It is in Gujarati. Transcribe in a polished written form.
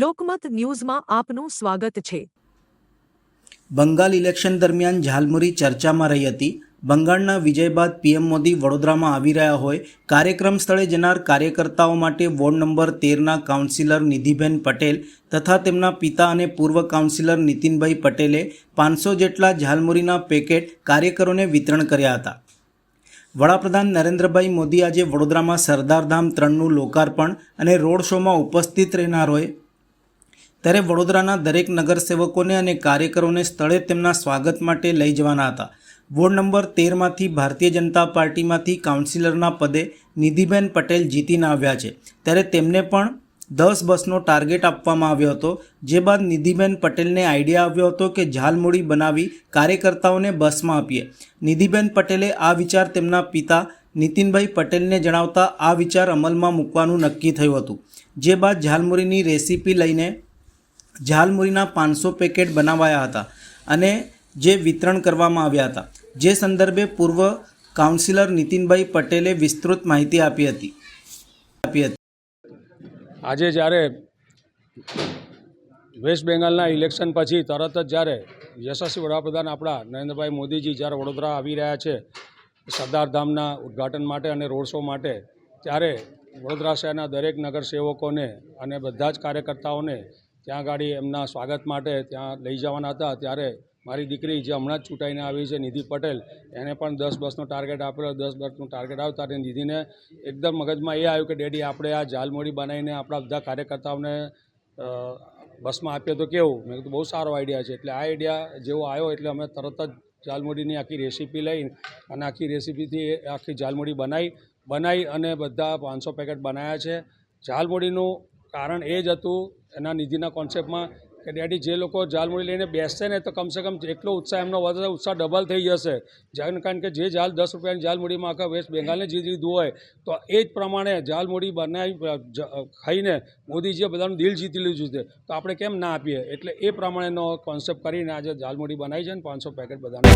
લોકમત ન્યૂઝમાં આપનું સ્વાગત છે। બંગાળ ઇલેક્શન દરમિયાન ઝાલમુરી ચર્ચામાં રહી હતી। બંગાળના વિજય બાદ પીએમ મોદી વડોદરામાં આવી રહ્યા હોય કાર્યક્રમ સ્થળે જનાર કાર્યકર્તાઓ માટે વોર્ડ નંબર 13ના કાઉન્સિલર નિધિબેન પટેલ તથા તેમના પિતા અને પૂર્વ કાઉન્સિલર નીતિનભાઈ પટેલે 500 જેટલા ઝાલમુરીના પેકેટ કાર્યકરોને વિતરણ કર્યા હતા। વડાપ્રધાન નરેન્દ્રભાઈ મોદી આજે વડોદરામાં સરદારધામ 3નું લોકાર્પણ અને રોડ શોમાં ઉપસ્થિત રહેનાર હોય ત્યારે વડોદરાના દરેક નગરસેવકોને અને કાર્યકરોને સ્થળે તેમના સ્વાગત માટે લઈ જવાના હતા। વોર્ડ નંબર 13માંથી ભારતીય જનતા પાર્ટીમાંથી કાઉન્સિલરના પદે નિધિબેન પટેલ જીતીને આવ્યા છે ત્યારે તેમને પણ 10 બસનો ટાર્ગેટ આપવામાં આવ્યો હતો। જે બાદ નિધિબેન પટેલને આઈડિયા આવ્યો હતો કે ઝાલમુરી બનાવી કાર્યકર્તાઓને બસમાં આપીએ। નિધિબેન પટેલે આ વિચાર તેમના પિતા નીતિનભાઈ પટેલને જણાવતા આ વિચાર અમલમાં મૂકવાનું નક્કી થયું હતું। જે બાદ ઝાલમુરીની રેસીપી લઈને ઝાલમુરીના 500 પેકેટ બનાવાયા હતા અને જે વિતરણ કરવામાં આવ્યા હતા। જે સંદર્ભે પૂર્વ કાઉન્સિલર નીતિનભાઈ પટેલે વિસ્તૃત માહિતી આપી હતી। આજે જ્યારે વેસ્ટ બેંગાલના ઇલેક્શન પછી તરત જ જ્યારે યશસ્વી વડાપ્રધાન આપણા નરેન્દ્રભાઈ મોદીજી જ્યારે વડોદરા આવી રહ્યા છે સરદારધામના ઉદ્ઘાટન માટે અને રોડ શો માટે, ત્યારે વડોદરા શહેરના દરેક નગરસેવકોને અને બધા જ કાર્યકર્તાઓને ત્યાં ગાડી એમના સ્વાગત માટે ત્યાં લઈ જવાના હતા। ત્યારે મારી દીકરી જે હમણાં જ ચૂંટાઈને આવી છે નિધિ પટેલ, એને પણ 10 બસનો ટાર્ગેટ આપેલો। 10 બસનું ટાર્ગેટ આવતા ત્યારે નિધિને એકદમ મગજમાં એ આવ્યું કે ડેડી આપણે આ ઝાલમુરી બનાવીને આપણા બધા કાર્યકર્તાઓને બસમાં આપીએ તો કેવું? મેં કીધું બહુ સારો આઈડિયા છે। એટલે આ આઈડિયા જેવો આવ્યો એટલે અમે તરત જ ઝાલમુરીની આખી રેસીપી લઈ અને આખી રેસીપીથી આખી ઝાલમુરી બનાવી અને બધા 500 પેકેટ બનાવ્યા છે। ઝાલમુરીનું કારણ એ જ હતું એના નિધિના કોન્સેપ્ટમાં કે ડેડી જે લોકો ઝાલમુરી લઈને બેસશે ને તો કમસે કમ એટલો ઉત્સાહ એમનો વધશે, ઉત્સાહ ડબલ થઈ જશે। કારણ કે જે ઝાલ 10 રૂપિયાની ઝાલમુરીમાં આખા વેસ્ટ બેંગાલને જીતી લીધું હોય તો એ જ પ્રમાણે ઝાલમુરી બનાવી ખાઈને મોદીજીએ બધાનું દિલ જીતી લીધું છે તો આપણે કેમ ના આપીએ? એટલે એ પ્રમાણેનો કોન્સેપ્ટ કરીને આજે ઝાલમુરી બનાવી છે ને 500 પેકેટ બધાને